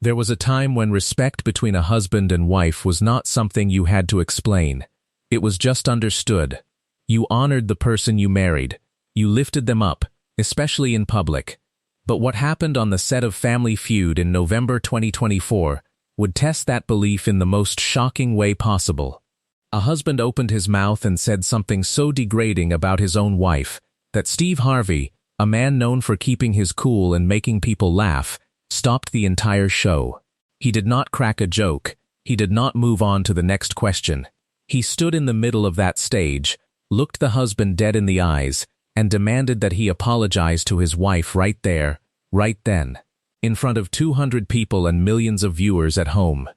There was a time when respect between a husband and wife was not something you had to explain. It was just understood. You honored the person you married. You lifted them up, especially in public. But what happened on the set of Family Feud in November 2024 would test that belief in the most shocking way possible. A husband opened his mouth and said something so degrading about his own wife that Steve Harvey, a man known for keeping his cool and making people laugh, stopped the entire show. He did not crack a joke. He did not move on to the next question. He stood in the middle of that stage, looked the husband dead in the eyes, and demanded that he apologize to his wife right there, right then, in front of 200 people and millions of viewers at home.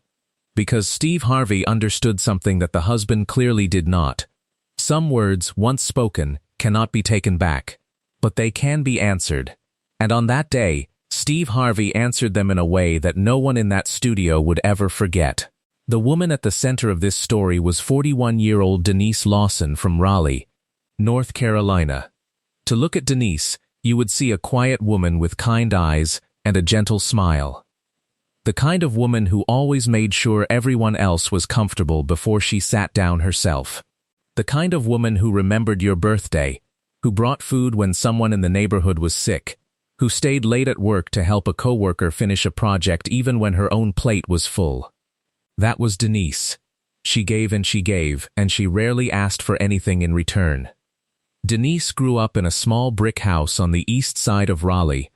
Because Steve Harvey understood something that the husband clearly did not. Some words, once spoken, cannot be taken back, but they can be answered. And on that day, Steve Harvey answered them in a way that no one in that studio would ever forget. The woman at the center of this story was 41-year-old Denise Lawson from Raleigh, North Carolina. To look at Denise, you would see a quiet woman with kind eyes and a gentle smile. The kind of woman who always made sure everyone else was comfortable before she sat down herself. The kind of woman who remembered your birthday, who brought food when someone in the neighborhood was sick, who stayed late at work to help a coworker finish a project even when her own plate was full. That was Denise. She gave, and she rarely asked for anything in return. Denise grew up in a small brick house on the east side of Raleigh.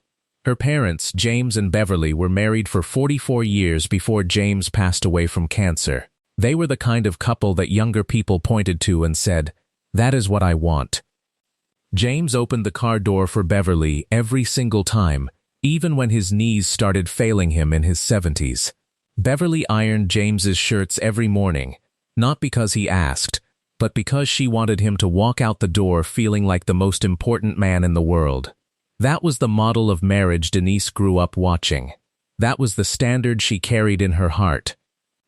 Her parents, James and Beverly, were married for 44 years before James passed away from cancer. They were the kind of couple that younger people pointed to and said, "That is what I want." James opened the car door for Beverly every single time, even when his knees started failing him in his 70s. Beverly ironed James's shirts every morning, not because he asked, but because she wanted him to walk out the door feeling like the most important man in the world. That was the model of marriage Denise grew up watching. That was the standard she carried in her heart.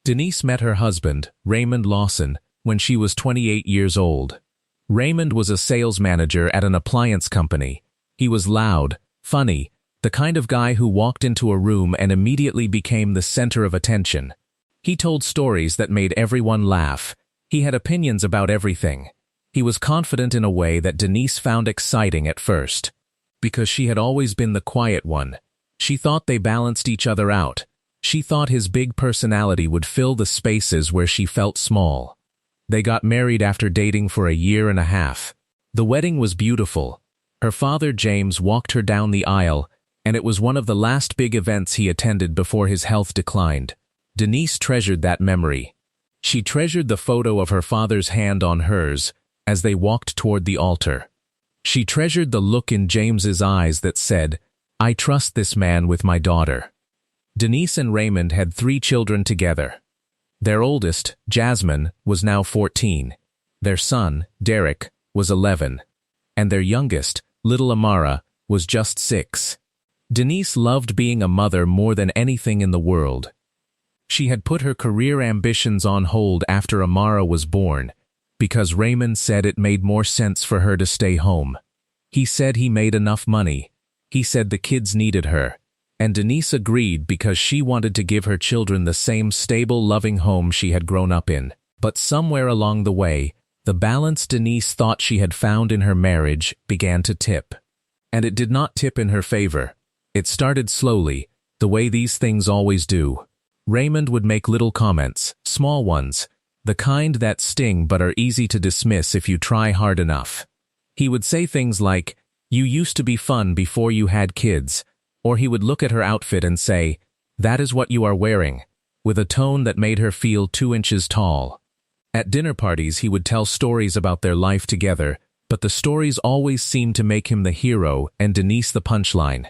Denise met her husband, Raymond Lawson, when she was 28 years old. Raymond was a sales manager at an appliance company. He was loud, funny, the kind of guy who walked into a room and immediately became the center of attention. He told stories that made everyone laugh. He had opinions about everything. He was confident in a way that Denise found exciting at first. Because she had always been the quiet one. She thought they balanced each other out. She thought his big personality would fill the spaces where she felt small. They got married after dating for a year and a half. The wedding was beautiful. Her father, James, walked her down the aisle, and it was one of the last big events he attended before his health declined. Denise treasured that memory. She treasured the photo of her father's hand on hers as they walked toward the altar. She treasured the look in James's eyes that said, "I trust this man with my daughter." Denise and Raymond had 3 children together. Their oldest, Jasmine, was now 14. Their son, Derek, was 11. And their youngest, little Amara, was just 6. Denise loved being a mother more than anything in the world. She had put her career ambitions on hold after Amara was born, because Raymond said it made more sense for her to stay home. He said he made enough money. He said the kids needed her. And Denise agreed because she wanted to give her children the same stable, loving home she had grown up in. But somewhere along the way, the balance Denise thought she had found in her marriage began to tip. And it did not tip in her favor. It started slowly, the way these things always do. Raymond would make little comments, small ones, the kind that sting but are easy to dismiss if you try hard enough. He would say things like, "You used to be fun before you had kids." Or he would look at her outfit and say, "That is what you are wearing," with a tone that made her feel 2 inches tall. At dinner parties he would tell stories about their life together, but the stories always seemed to make him the hero and Denise the punchline.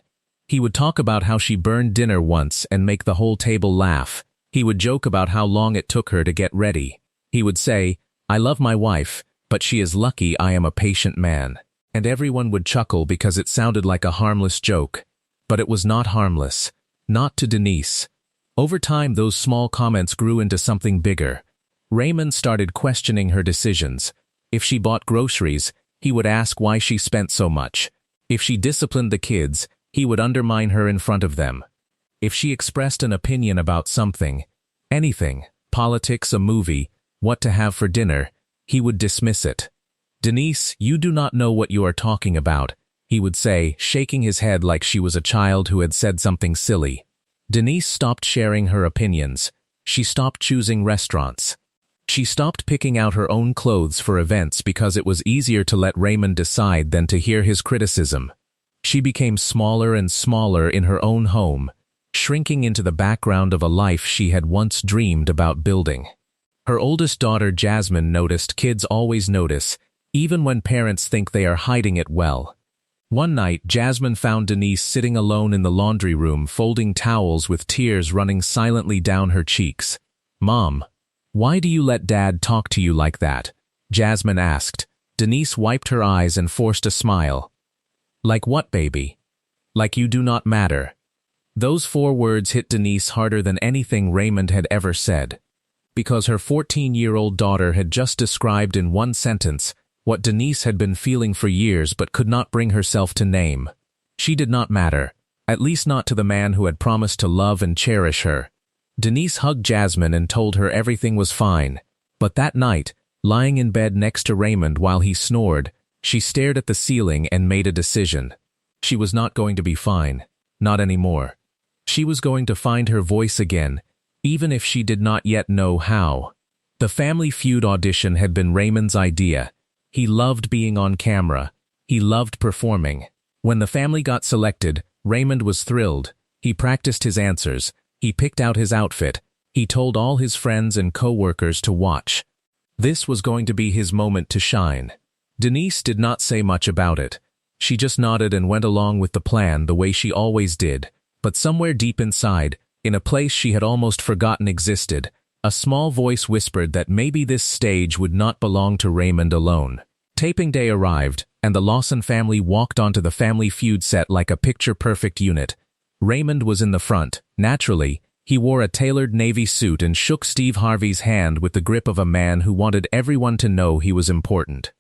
He would talk about how she burned dinner once and make the whole table laugh. He would joke about how long it took her to get ready. He would say, "I love my wife, but she is lucky I am a patient man." And everyone would chuckle because it sounded like a harmless joke. But it was not harmless. Not to Denise. Over time, those small comments grew into something bigger. Raymond started questioning her decisions. If she bought groceries, he would ask why she spent so much. If she disciplined the kids, he would undermine her in front of them. If she expressed an opinion about something, anything, politics, a movie, what to have for dinner, he would dismiss it. "Denise, you do not know what you are talking about," he would say, shaking his head like she was a child who had said something silly. Denise stopped sharing her opinions. She stopped choosing restaurants. She stopped picking out her own clothes for events because it was easier to let Raymond decide than to hear his criticism. She became smaller and smaller in her own home, shrinking into the background of a life she had once dreamed about building. Her oldest daughter Jasmine noticed kids always notice, even when parents think they are hiding it well. One night, Jasmine found Denise sitting alone in the laundry room folding towels with tears running silently down her cheeks. "Mom, why do you let Dad talk to you like that?" Jasmine asked. Denise wiped her eyes and forced a smile. "Like what, baby?" "Like you do not matter." Those 4 words hit Denise harder than anything Raymond had ever said. Because her 14-year-old daughter had just described in one sentence what Denise had been feeling for years but could not bring herself to name. She did not matter, at least not to the man who had promised to love and cherish her. Denise hugged Jasmine and told her everything was fine. But that night, lying in bed next to Raymond while he snored, she stared at the ceiling and made a decision. She was not going to be fine. Not anymore. She was going to find her voice again, even if she did not yet know how. The Family Feud audition had been Raymond's idea. He loved being on camera. He loved performing. When the family got selected, Raymond was thrilled. He practiced his answers. He picked out his outfit. He told all his friends and co-workers to watch. This was going to be his moment to shine. Denise did not say much about it. She just nodded and went along with the plan the way she always did. But somewhere deep inside, in a place she had almost forgotten existed, a small voice whispered that maybe this stage would not belong to Raymond alone. Taping day arrived, and the Lawson family walked onto the Family Feud set like a picture-perfect unit. Raymond was in the front. Naturally, he wore a tailored navy suit and shook Steve Harvey's hand with the grip of a man who wanted everyone to know he was important.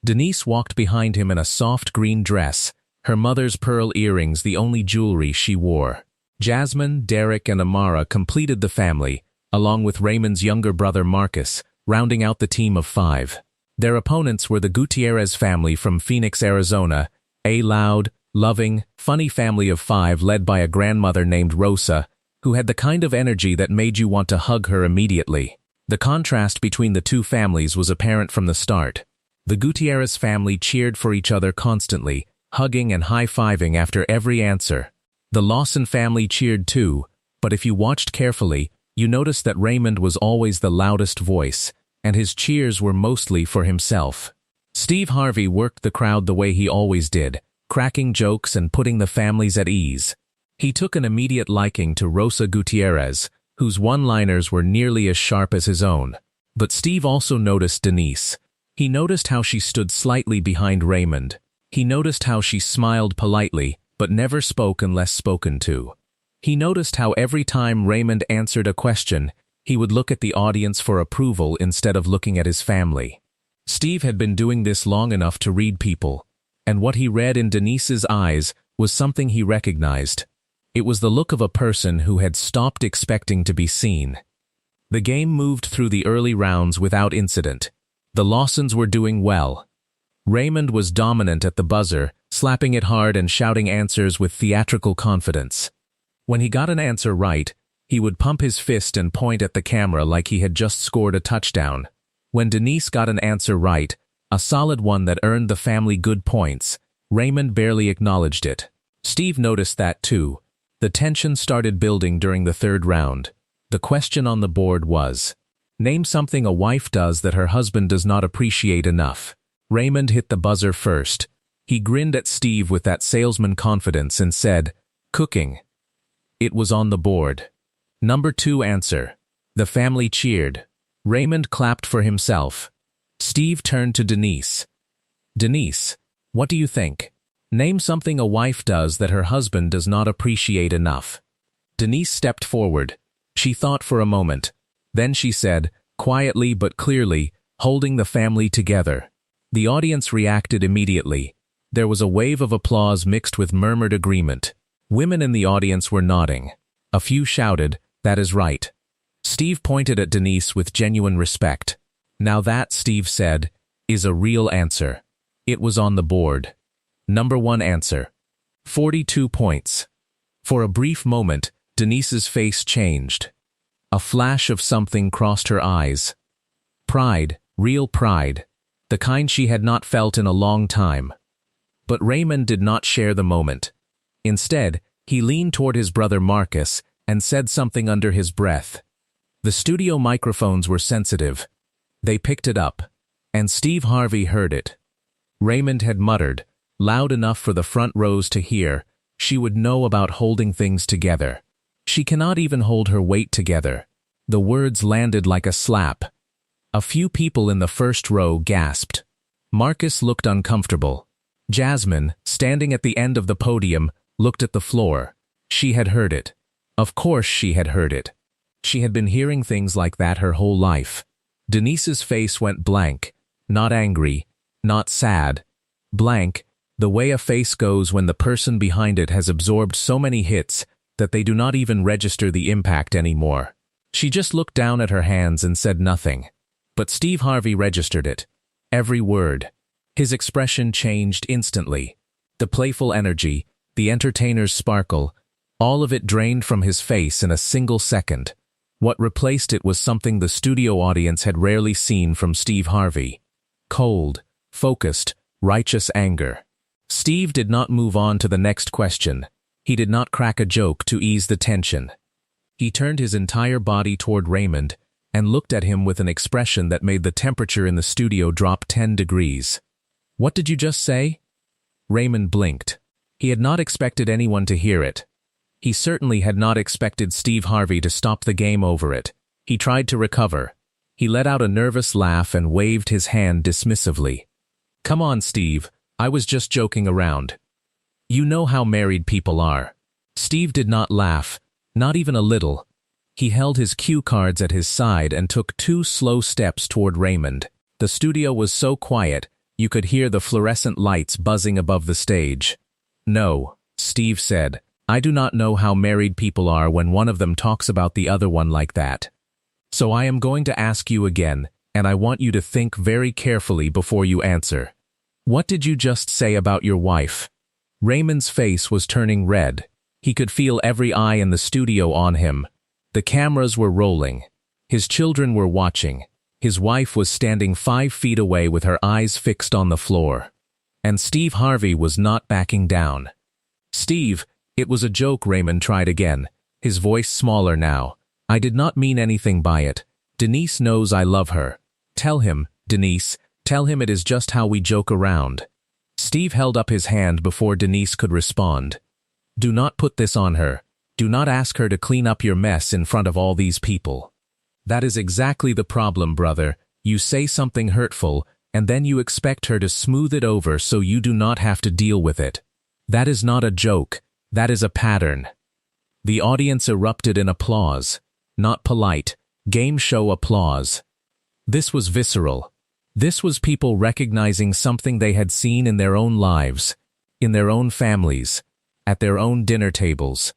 Denise walked behind him in a soft green dress, her mother's pearl earrings the only jewelry she wore. Jasmine, Derek, and Amara completed the family, along with Raymond's younger brother Marcus, rounding out the team of 5. Their opponents were the Gutierrez family from Phoenix, Arizona, a loud, loving, funny family of 5 led by a grandmother named Rosa, who had the kind of energy that made you want to hug her immediately. The contrast between the two families was apparent from the start. The Gutierrez family cheered for each other constantly, hugging and high-fiving after every answer. The Lawson family cheered too, but if you watched carefully, you noticed that Raymond was always the loudest voice, and his cheers were mostly for himself. Steve Harvey worked the crowd the way he always did, cracking jokes and putting the families at ease. He took an immediate liking to Rosa Gutierrez, whose one-liners were nearly as sharp as his own. But Steve also noticed Denise. He noticed how she stood slightly behind Raymond. He noticed how she smiled politely, but never spoke unless spoken to. He noticed how every time Raymond answered a question, he would look at the audience for approval instead of looking at his family. Steve had been doing this long enough to read people, and what he read in Denise's eyes was something he recognized. It was the look of a person who had stopped expecting to be seen. The game moved through the early rounds without incident. The Lawsons were doing well. Raymond was dominant at the buzzer, slapping it hard and shouting answers with theatrical confidence. When he got an answer right, he would pump his fist and point at the camera like he had just scored a touchdown. When Denise got an answer right, a solid one that earned the family good points, Raymond barely acknowledged it. Steve noticed that too. The tension started building during the 3rd round. The question on the board was, name something a wife does that her husband does not appreciate enough. Raymond hit the buzzer first. He grinned at Steve with that salesman confidence and said, cooking. It was on the board. Number 2 answer. The family cheered. Raymond clapped for himself. Steve turned to Denise. Denise, what do you think? Name something a wife does that her husband does not appreciate enough. Denise stepped forward. She thought for a moment. Then she said, quietly but clearly, holding the family together. The audience reacted immediately. There was a wave of applause mixed with murmured agreement. Women in the audience were nodding. A few shouted, "That is right." Steve pointed at Denise with genuine respect. "Now that," Steve said, "is a real answer." It was on the board. Number 1 answer. 42 points. For a brief moment, Denise's face changed. A flash of something crossed her eyes. Pride, real pride, the kind she had not felt in a long time. But Raymond did not share the moment. Instead, he leaned toward his brother Marcus and said something under his breath. The studio microphones were sensitive. They picked it up, and Steve Harvey heard it. Raymond had muttered, loud enough for the front rows to hear, "She would know about holding things together. She cannot even hold her weight together." The words landed like a slap. A few people in the first row gasped. Marcus looked uncomfortable. Jasmine, standing at the end of the podium, looked at the floor. She had heard it. Of course she had heard it. She had been hearing things like that her whole life. Denise's face went blank, not angry, not sad. Blank, the way a face goes when the person behind it has absorbed so many hits that they do not even register the impact anymore. She just looked down at her hands and said nothing. But Steve Harvey registered it. Every word. His expression changed instantly. The playful energy, the entertainer's sparkle, all of it drained from his face in a single second. What replaced it was something the studio audience had rarely seen from Steve Harvey. Cold, focused, righteous anger. Steve did not move on to the next question. He did not crack a joke to ease the tension. He turned his entire body toward Raymond and looked at him with an expression that made the temperature in the studio drop 10 degrees. "What did you just say?" Raymond blinked. He had not expected anyone to hear it. He certainly had not expected Steve Harvey to stop the game over it. He tried to recover. He let out a nervous laugh and waved his hand dismissively. "Come on, Steve. I was just joking around. You know how married people are." Steve did not laugh, not even a little. He held his cue cards at his side and took 2 slow steps toward Raymond. The studio was so quiet, you could hear the fluorescent lights buzzing above the stage. "No," Steve said, "I do not know how married people are when one of them talks about the other one like that. So I am going to ask you again, and I want you to think very carefully before you answer. What did you just say about your wife?" Raymond's face was turning red. He could feel every eye in the studio on him. The cameras were rolling. His children were watching. His wife was standing 5 feet away with her eyes fixed on the floor. And Steve Harvey was not backing down. "Steve, it was a joke," Raymond tried again, his voice smaller now. "I did not mean anything by it. Denise knows I love her. Tell him, Denise, tell him it is just how we joke around." Steve held up his hand before Denise could respond. "Do not put this on her. Do not ask her to clean up your mess in front of all these people. That is exactly the problem, brother. You say something hurtful, and then you expect her to smooth it over so you do not have to deal with it. That is not a joke. That is a pattern." The audience erupted in applause. Not polite, game show applause. This was visceral. This was people recognizing something they had seen in their own lives, in their own families, at their own dinner tables.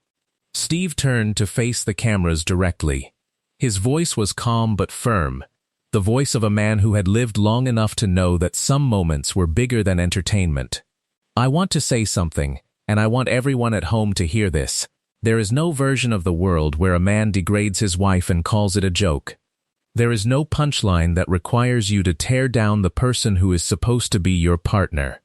Steve turned to face the cameras directly. His voice was calm but firm, the voice of a man who had lived long enough to know that some moments were bigger than entertainment. "I want to say something, and I want everyone at home to hear this. There is no version of the world where a man degrades his wife and calls it a joke. There is no punchline that requires you to tear down the person who is supposed to be your partner.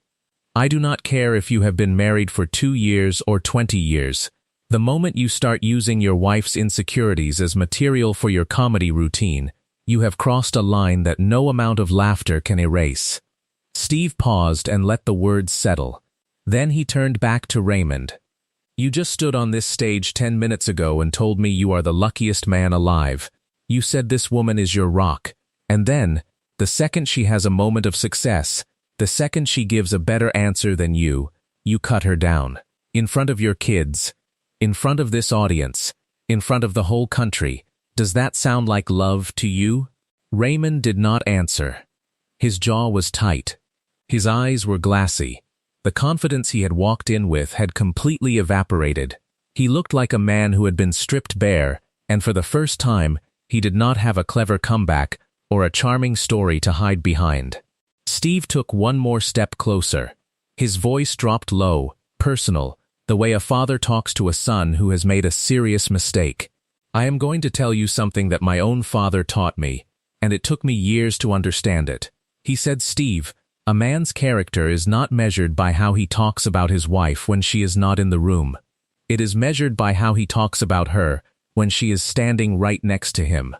I do not care if you have been married for 2 years or 20 years. The moment you start using your wife's insecurities as material for your comedy routine, you have crossed a line that no amount of laughter can erase." Steve paused and let the words settle. Then he turned back to Raymond. "You just stood on this stage 10 minutes ago and told me you are the luckiest man alive. You said this woman is your rock. And then, the second she has a moment of success, the second she gives a better answer than you cut her down. In front of your kids. In front of this audience. In front of the whole country. Does that sound like love to you?" Raymond did not answer. His jaw was tight. His eyes were glassy. The confidence he had walked in with had completely evaporated. He looked like a man who had been stripped bare, and for the first time, he did not have a clever comeback or a charming story to hide behind. Steve took one more step closer. His voice dropped low, personal, the way a father talks to a son who has made a serious mistake. I am going to tell you something that my own father taught me, and it took me years to understand it. He said, Steve, a man's character is not measured by how he talks about his wife when she is not in the room. It is measured by how he talks about her when she is standing right next to him.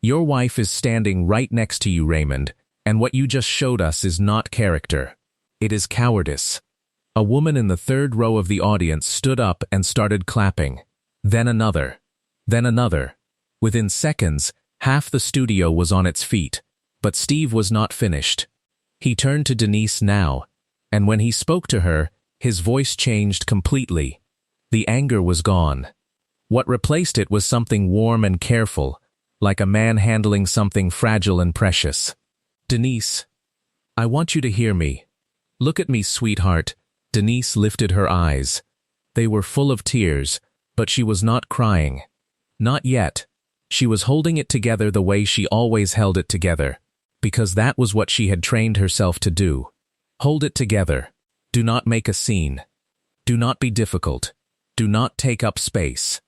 Your wife is standing right next to you, Raymond, and what you just showed us is not character. It is cowardice. A woman in the third row of the audience stood up and started clapping. Then another. Then another. Within seconds, half the studio was on its feet, but Steve was not finished. He turned to Denise now, and when he spoke to her, his voice changed completely. The anger was gone. What replaced it was something warm and careful, like a man handling something fragile and precious. Denise, I want you to hear me. Look at me, sweetheart. Denise lifted her eyes. They were full of tears, but she was not crying. Not yet. She was holding it together the way she always held it together, because that was what she had trained herself to do. Hold it together. Do not make a scene. Do not be difficult. Do not take up space.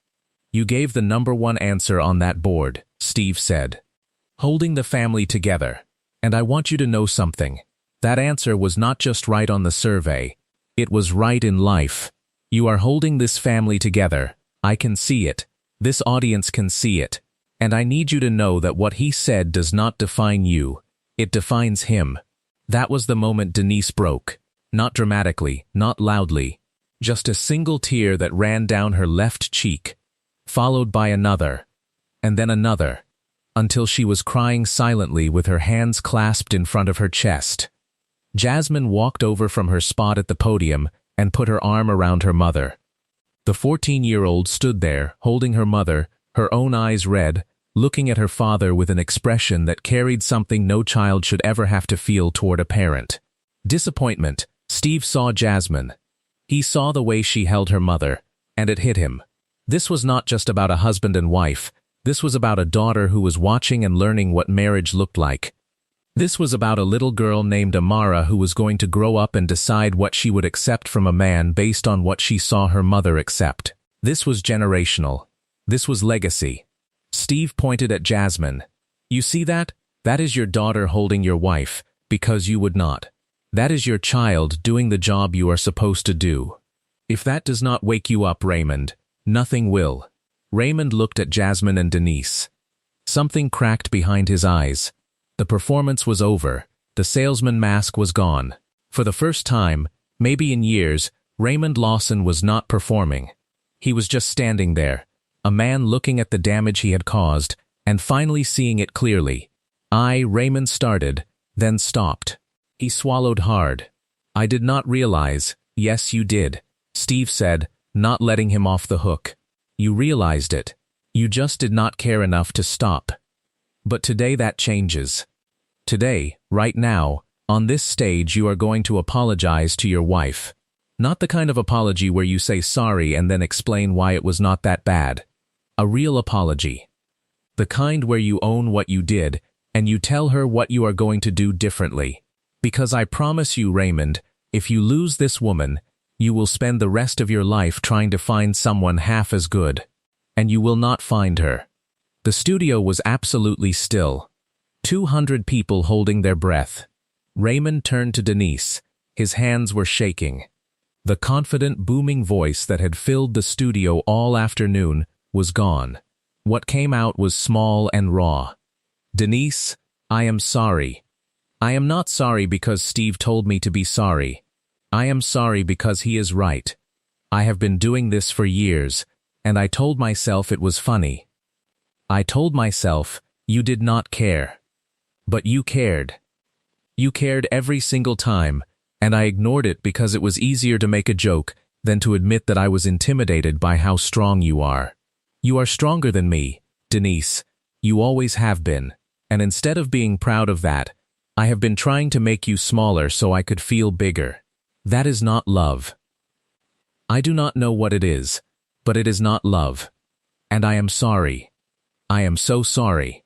You gave the #1 answer on that board, Steve said. Holding the family together. And I want you to know something. That answer was not just right on the survey. It was right in life. You are holding this family together. I can see it. This audience can see it. And I need you to know that what he said does not define you. It defines him. That was the moment Denise broke. Not dramatically, not loudly. Just a single tear that ran down her left cheek, followed by another, and then another, until she was crying silently with her hands clasped in front of her chest. Jasmine walked over from her spot at the podium and put her arm around her mother. The 14-year-old stood there, holding her mother, her own eyes red, looking at her father with an expression that carried something no child should ever have to feel toward a parent. Disappointment. Steve saw Jasmine. He saw the way she held her mother, and it hit him. This was not just about a husband and wife. This was about a daughter who was watching and learning what marriage looked like. This was about a little girl named Amara who was going to grow up and decide what she would accept from a man based on what she saw her mother accept. This was generational. This was legacy. Steve pointed at Jasmine. You see that? That is your daughter holding your wife, because you would not. That is your child doing the job you are supposed to do. If that does not wake you up, Raymond, nothing will. Raymond looked at Jasmine and Denise. Something cracked behind his eyes. The performance was over. The salesman mask was gone. For the first time, maybe in years, Raymond Lawson was not performing. He was just standing there, a man looking at the damage he had caused, and finally seeing it clearly. Raymond started, then stopped. He swallowed hard. I did not realize. Yes, you did, Steve said, not letting him off the hook. You realized it. You just did not care enough to stop. But today that changes. Today, right now, on this stage you are going to apologize to your wife. Not the kind of apology where you say sorry and then explain why it was not that bad. A real apology. The kind where you own what you did and you tell her what you are going to do differently. Because I promise you, Raymond, if you lose this woman, you will spend the rest of your life trying to find someone half as good. And you will not find her. The studio was absolutely still. 200 people holding their breath. Raymond turned to Denise. His hands were shaking. The confident, booming voice that had filled the studio all afternoon was gone. What came out was small and raw. Denise, I am sorry. I am not sorry because Steve told me to be sorry. I am sorry because he is right. I have been doing this for years, and I told myself it was funny. I told myself, you did not care. But you cared. You cared every single time, and I ignored it because it was easier to make a joke than to admit that I was intimidated by how strong you are. You are stronger than me, Denise. You always have been, and instead of being proud of that, I have been trying to make you smaller so I could feel bigger. That is not love. I do not know what it is, but it is not love. And I am sorry. I am so sorry."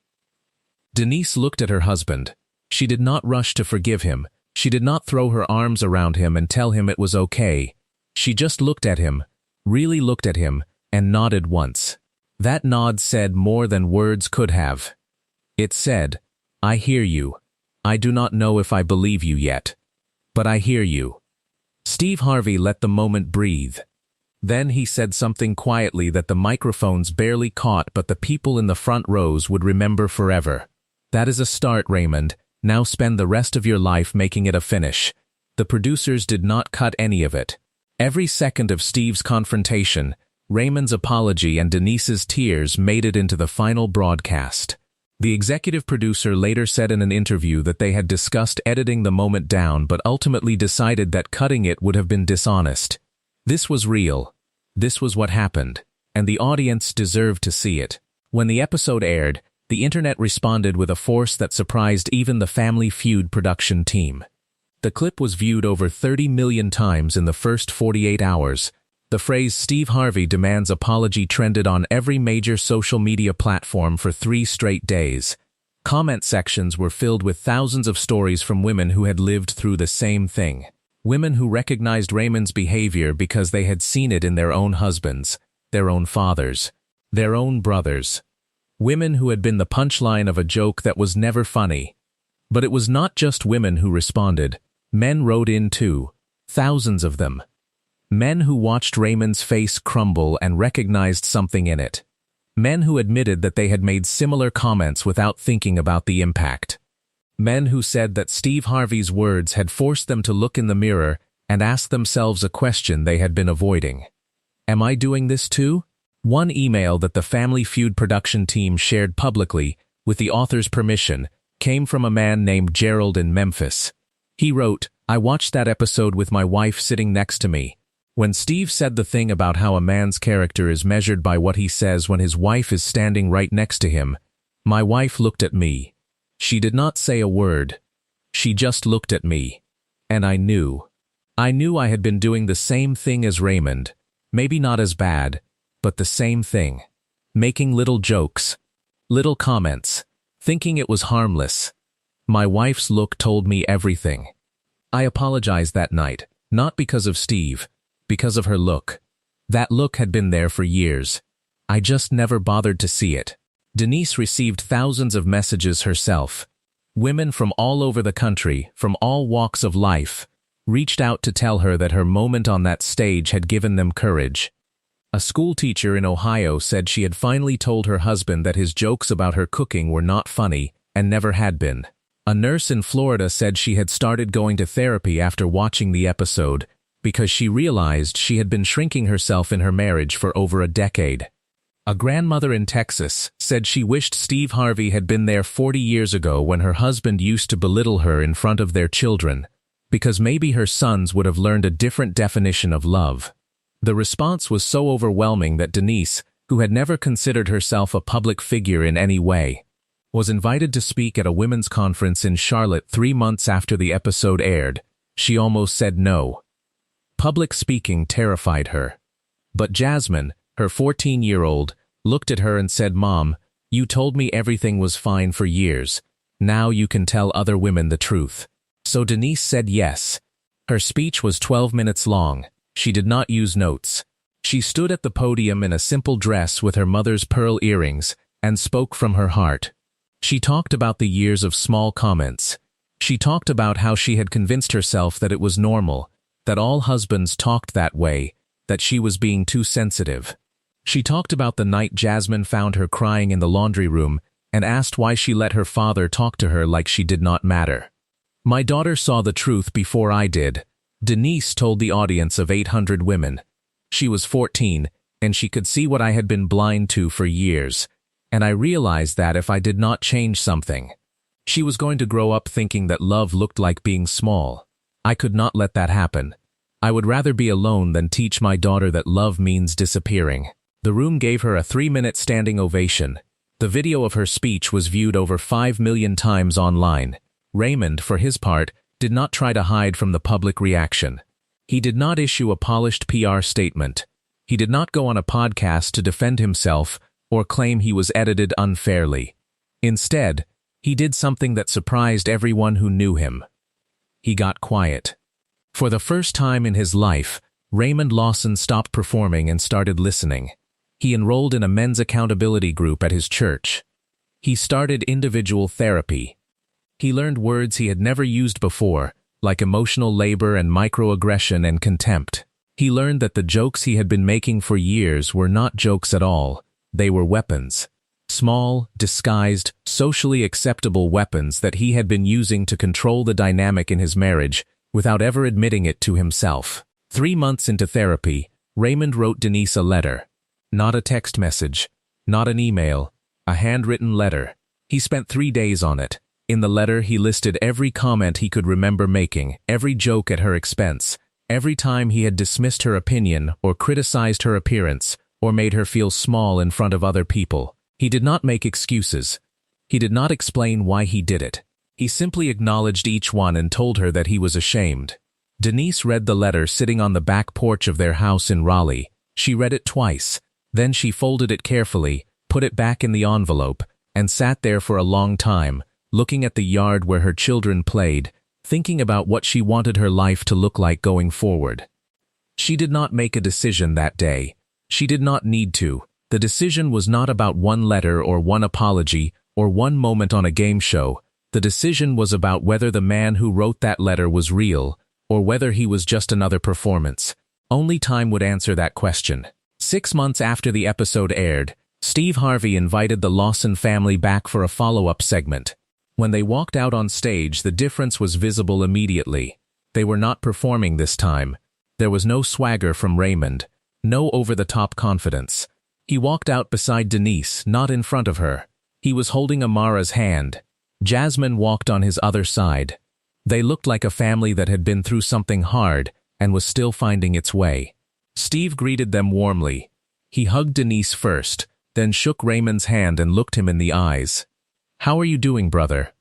Denise looked at her husband. She did not rush to forgive him. She did not throw her arms around him and tell him it was okay. She just looked at him, really looked at him, and nodded once. That nod said more than words could have. It said, "I hear you. I do not know if I believe you yet. But I hear you." Steve Harvey let the moment breathe. Then he said something quietly that the microphones barely caught, but the people in the front rows would remember forever. "That is a start, Raymond. Now spend the rest of your life making it a finish." The producers did not cut any of it. Every second of Steve's confrontation, Raymond's apology, and Denise's tears made it into the final broadcast. The executive producer later said in an interview that they had discussed editing the moment down but ultimately decided that cutting it would have been dishonest. This was real. This was what happened, and the audience deserved to see it. When the episode aired, the internet responded with a force that surprised even the Family Feud production team. The clip was viewed over 30 million times in the first 48 hours. The phrase "Steve Harvey demands apology" trended on every major social media platform for 3 straight days. Comment sections were filled with thousands of stories from women who had lived through the same thing. Women who recognized Raymond's behavior because they had seen it in their own husbands, their own fathers, their own brothers. Women who had been the punchline of a joke that was never funny. But it was not just women who responded. Men wrote in too, thousands of them. Men who watched Raymond's face crumble and recognized something in it. Men who admitted that they had made similar comments without thinking about the impact. Men who said that Steve Harvey's words had forced them to look in the mirror and ask themselves a question they had been avoiding. Am I doing this too? One email that the Family Feud production team shared publicly, with the author's permission, came from a man named Gerald in Memphis. He wrote, "I watched that episode with my wife sitting next to me. When Steve said the thing about how a man's character is measured by what he says when his wife is standing right next to him, my wife looked at me. She did not say a word. She just looked at me. And I knew. I knew I had been doing the same thing as Raymond. Maybe not as bad, but the same thing. Making little jokes, little comments, thinking it was harmless. My wife's look told me everything. I apologized that night, not because of Steve, because of her look. That look had been there for years. I just never bothered to see it." Denise received thousands of messages herself. Women from all over the country, from all walks of life, reached out to tell her that her moment on that stage had given them courage. A school teacher in Ohio said she had finally told her husband that his jokes about her cooking were not funny and never had been. A nurse in Florida said she had started going to therapy after watching the episode because she realized she had been shrinking herself in her marriage for over a decade. A grandmother in Texas said she wished Steve Harvey had been there 40 years ago when her husband used to belittle her in front of their children, because maybe her sons would have learned a different definition of love. The response was so overwhelming that Denise, who had never considered herself a public figure in any way, was invited to speak at a women's conference in Charlotte 3 months after the episode aired. She almost said no. Public speaking terrified her. But Jasmine, her 14-year-old, looked at her and said, "Mom, you told me everything was fine for years. Now you can tell other women the truth." So Denise said yes. Her speech was 12 minutes long. She did not use notes. She stood at the podium in a simple dress with her mother's pearl earrings and spoke from her heart. She talked about the years of small comments. She talked about how she had convinced herself that it was normal, that all husbands talked that way, that she was being too sensitive. She talked about the night Jasmine found her crying in the laundry room and asked why she let her father talk to her like she did not matter. "My daughter saw the truth before I did," Denise told the audience of 800 women. "She was 14, and she could see what I had been blind to for years, and I realized that if I did not change something, she was going to grow up thinking that love looked like being small. I could not let that happen. I would rather be alone than teach my daughter that love means disappearing." The room gave her a 3-minute standing ovation. The video of her speech was viewed over 5 million times online. Raymond, for his part, did not try to hide from the public reaction. He did not issue a polished PR statement. He did not go on a podcast to defend himself or claim he was edited unfairly. Instead, he did something that surprised everyone who knew him. He got quiet. For the first time in his life, Raymond Lawson stopped performing and started listening. He enrolled in a men's accountability group at his church. He started individual therapy. He learned words he had never used before, like emotional labor and microaggression and contempt. He learned that the jokes he had been making for years were not jokes at all. They were weapons. Small, disguised, socially acceptable weapons that he had been using to control the dynamic in his marriage without ever admitting it to himself. 3 months into therapy, Raymond wrote Denise a letter. Not a text message, not an email, a handwritten letter. He spent 3 days on it. In the letter, he listed every comment he could remember making, every joke at her expense, every time he had dismissed her opinion or criticized her appearance or made her feel small in front of other people. He did not make excuses. He did not explain why he did it. He simply acknowledged each one and told her that he was ashamed. Denise read the letter sitting on the back porch of their house in Raleigh. She read it twice. Then she folded it carefully, put it back in the envelope, and sat there for a long time, looking at the yard where her children played, thinking about what she wanted her life to look like going forward. She did not make a decision that day. She did not need to. The decision was not about one letter or one apology or one moment on a game show. The decision was about whether the man who wrote that letter was real or whether he was just another performance. Only time would answer that question. 6 months after the episode aired, Steve Harvey invited the Lawson family back for a follow-up segment. When they walked out on stage, the difference was visible immediately. They were not performing this time. There was no swagger from Raymond, no over-the-top confidence. He walked out beside Denise, not in front of her. He was holding Amara's hand. Jasmine walked on his other side. They looked like a family that had been through something hard and was still finding its way. Steve greeted them warmly. He hugged Denise first, then shook Raymond's hand and looked him in the eyes. "How are you doing, brother?"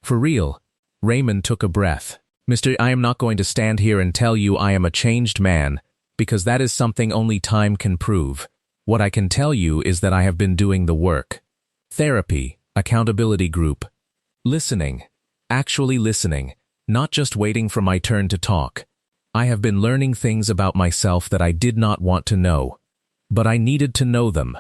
"For real?" Raymond took a breath. "Mister, I am not going to stand here and tell you I am a changed man, because that is something only time can prove. What I can tell you is that I have been doing the work. Therapy, accountability group. Listening. Actually listening, not just waiting for my turn to talk. I have been learning things about myself that I did not want to know. But I needed to know them."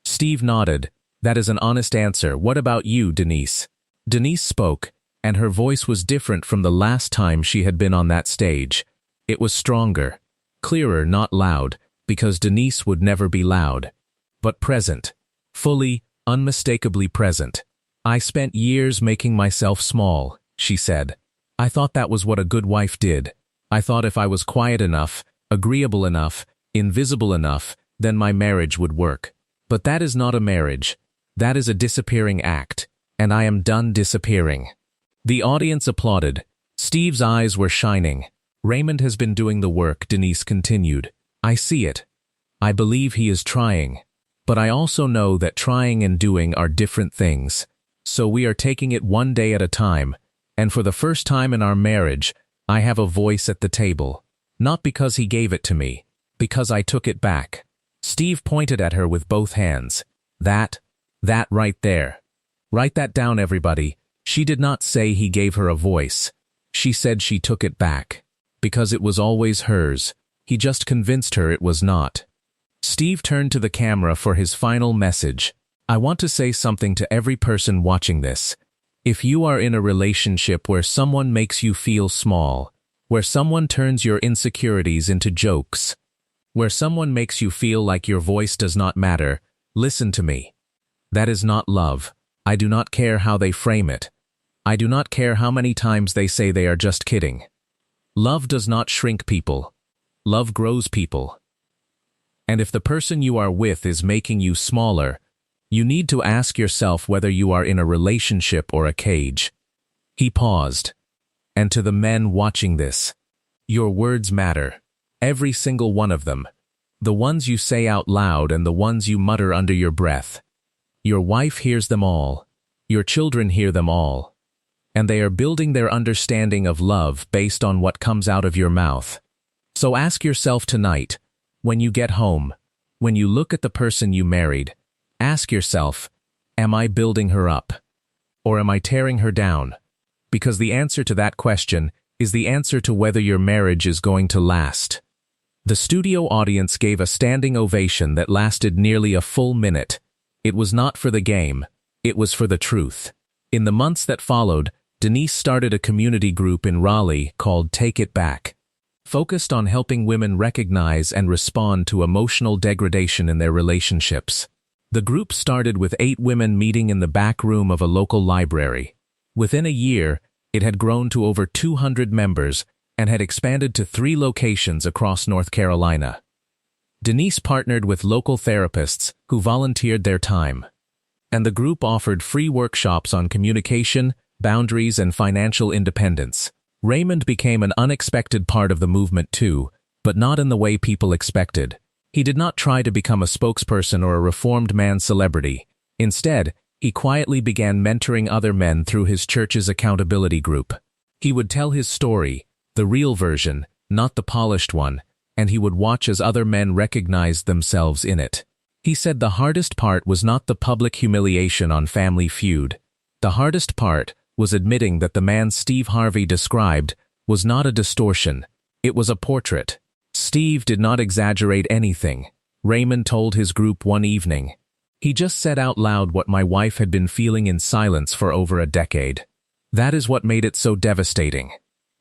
Steve nodded. "That is an honest answer. What about you, Denise?" Denise spoke, and her voice was different from the last time she had been on that stage. It was stronger, clearer, not loud, because Denise would never be loud, but present, fully, unmistakably present. "I spent years making myself small," she said. "I thought that was what a good wife did. I thought if I was quiet enough, agreeable enough, invisible enough, then my marriage would work. But that is not a marriage. That is a disappearing act, and I am done disappearing." The audience applauded. Steve's eyes were shining. "Raymond has been doing the work," Denise continued. "I see it. I believe he is trying. But I also know that trying and doing are different things. So we are taking it one day at a time, and for the first time in our marriage, I have a voice at the table. Not because he gave it to me, because I took it back." Steve pointed at her with both hands. That right there. Write that down, everybody. She did not say he gave her a voice. She said she took it back. Because it was always hers. He just convinced her it was not. Steve turned to the camera for his final message. "I want to say something to every person watching this. If you are in a relationship where someone makes you feel small, where someone turns your insecurities into jokes, where someone makes you feel like your voice does not matter, listen to me. That is not love. I do not care how they frame it. I do not care how many times they say they are just kidding. Love does not shrink people. Love grows people. And if the person you are with is making you smaller, you need to ask yourself whether you are in a relationship or a cage." He paused. "And to the men watching this, your words matter. Every single one of them. The ones you say out loud and the ones you mutter under your breath. Your wife hears them all. Your children hear them all. And they are building their understanding of love based on what comes out of your mouth. So ask yourself tonight, When you get home, when you look at the person you married, ask yourself, am I building her up? Or am I tearing her down? Because the answer to that question is the answer to whether your marriage is going to last. The studio audience gave a standing ovation that lasted nearly a full minute. It was not for the game, it was for the truth. In the months that followed, Denise started a community group in Raleigh called Take It Back, focused on helping women recognize and respond to emotional degradation in their relationships. The group started with 8 women meeting in the back room of a local library. Within a year, it had grown to over 200 members and had expanded to 3 locations across North Carolina. Denise partnered with local therapists who volunteered their time, and the group offered free workshops on communication, boundaries, and financial independence. Raymond became an unexpected part of the movement too, but not in the way people expected. He did not try to become a spokesperson or a reformed man celebrity. Instead, he quietly began mentoring other men through his church's accountability group. He would tell his story, the real version, not the polished one, and he would watch as other men recognized themselves in it. He said the hardest part was not the public humiliation on Family Feud. The hardest part was admitting that the man Steve Harvey described was not a distortion, it was a portrait. Steve did not exaggerate anything, Raymond told his group one evening. He just said out loud what my wife had been feeling in silence for over a decade. That is what made it so devastating.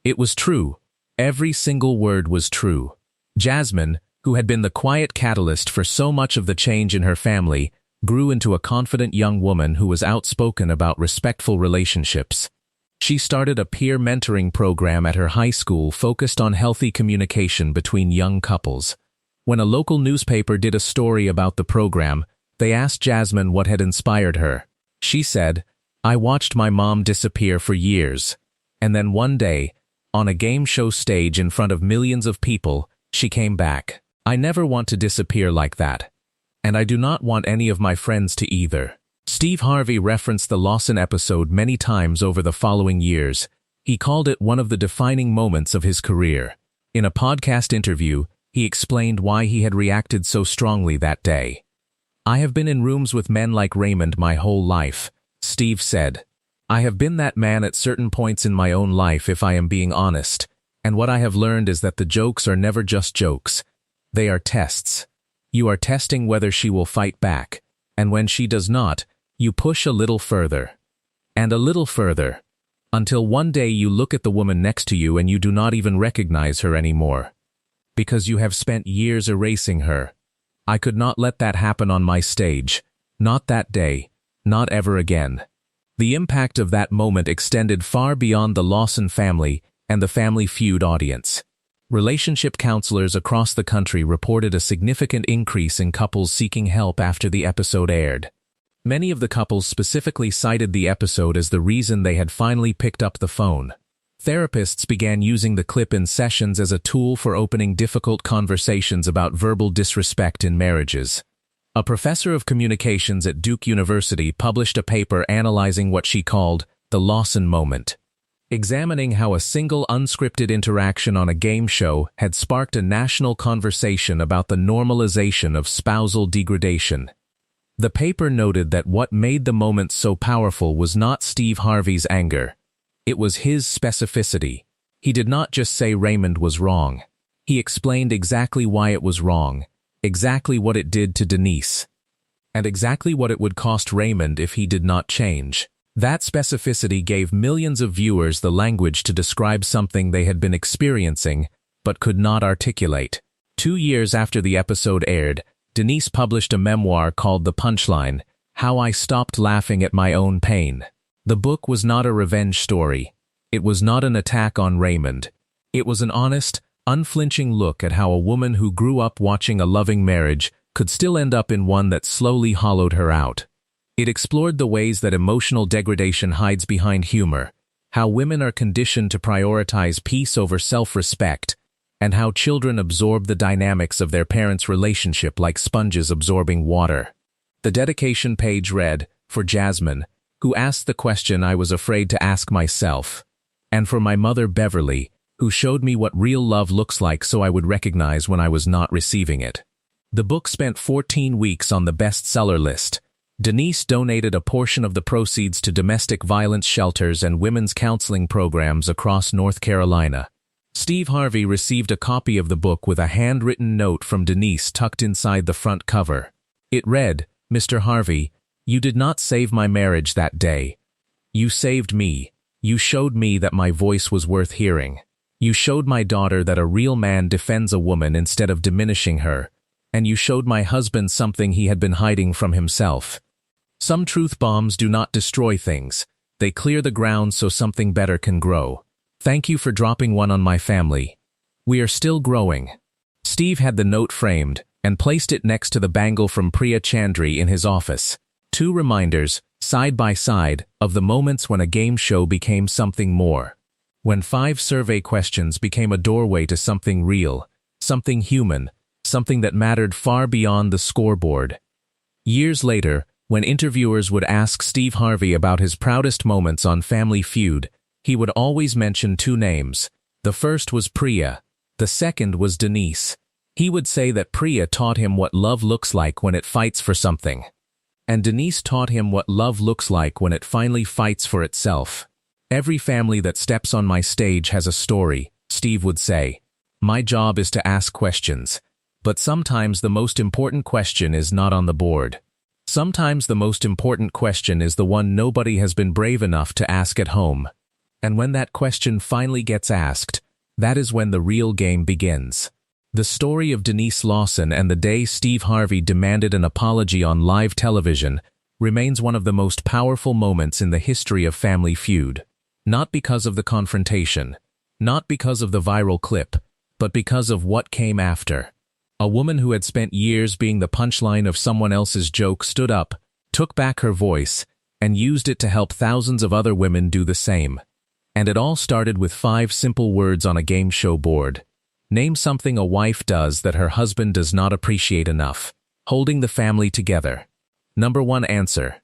It was true. Every single word was true. Jasmine, who had been the quiet catalyst for so much of the change in her family, grew into a confident young woman who was outspoken about respectful relationships. She started a peer mentoring program at her high school focused on healthy communication between young couples. When a local newspaper did a story about the program, they asked Jasmine what had inspired her. She said, "I watched my mom disappear for years. And then one day, on a game show stage in front of millions of people, she came back. I never want to disappear like that. And I do not want any of my friends to either." Steve Harvey referenced the Lawson episode many times over the following years. He called it one of the defining moments of his career. In a podcast interview, he explained why he had reacted so strongly that day. "I have been in rooms with men like Raymond my whole life," Steve said. "I have been that man at certain points in my own life if I am being honest, and what I have learned is that the jokes are never just jokes. They are tests. You are testing whether she will fight back, and when she does not, you push a little further, and a little further, until one day you look at the woman next to you and you do not even recognize her anymore, because you have spent years erasing her. I could not let that happen on my stage, not that day, not ever again." The impact of that moment extended far beyond the Lawson family and the Family Feud audience. Relationship counselors across the country reported a significant increase in couples seeking help after the episode aired. Many of the couples specifically cited the episode as the reason they had finally picked up the phone. Therapists began using the clip in sessions as a tool for opening difficult conversations about verbal disrespect in marriages. A professor of communications at Duke University published a paper analyzing what she called the Lawson moment, examining how a single unscripted interaction on a game show had sparked a national conversation about the normalization of spousal degradation. The paper noted that what made the moment so powerful was not Steve Harvey's anger. It was his specificity. He did not just say Raymond was wrong. He explained exactly why it was wrong, exactly what it did to Denise, and exactly what it would cost Raymond if he did not change. That specificity gave millions of viewers the language to describe something they had been experiencing but could not articulate. 2 years after the episode aired, Denise published a memoir called The Punchline: How I Stopped Laughing at My Own Pain. The book was not a revenge story. It was not an attack on Raymond. It was an honest, unflinching look at how a woman who grew up watching a loving marriage could still end up in one that slowly hollowed her out. It explored the ways that emotional degradation hides behind humor, how women are conditioned to prioritize peace over self-respect, and how children absorb the dynamics of their parents' relationship like sponges absorbing water. The dedication page read, "For Jasmine, who asked the question I was afraid to ask myself, and for my mother Beverly, who showed me what real love looks like so I would recognize when I was not receiving it. The book spent 14 weeks on the bestseller list. Denise donated a portion of the proceeds to domestic violence shelters and women's counseling programs across North Carolina. Steve Harvey received a copy of the book with a handwritten note from Denise tucked inside the front cover. It read, "Mr. Harvey, you did not save my marriage that day. You saved me. You showed me that my voice was worth hearing. You showed my daughter that a real man defends a woman instead of diminishing her. And you showed my husband something he had been hiding from himself. Some truth bombs do not destroy things. They clear the ground so something better can grow. Thank you for dropping one on my family. We are still growing." Steve had the note framed and placed it next to the bangle from Priya Chandri in his office. Two reminders, side by side, of the moments when a game show became something more. When 5 survey questions became a doorway to something real, something human, something that mattered far beyond the scoreboard. Years later, when interviewers would ask Steve Harvey about his proudest moments on Family Feud, he would always mention 2 names. The first was Priya. The second was Denise. He would say that Priya taught him what love looks like when it fights for something. And Denise taught him what love looks like when it finally fights for itself. "Every family that steps on my stage has a story," Steve would say. "My job is to ask questions. But sometimes the most important question is not on the board. Sometimes the most important question is the one nobody has been brave enough to ask at home. And when that question finally gets asked, that is when the real game begins." The story of Denise Lawson and the day Steve Harvey demanded an apology on live television remains one of the most powerful moments in the history of Family Feud. Not because of the confrontation, not because of the viral clip, but because of what came after. A woman who had spent years being the punchline of someone else's joke stood up, took back her voice, and used it to help thousands of other women do the same. And it all started with 5 simple words on a game show board. Name something a wife does that her husband does not appreciate enough. Holding the family together. Number 1 answer: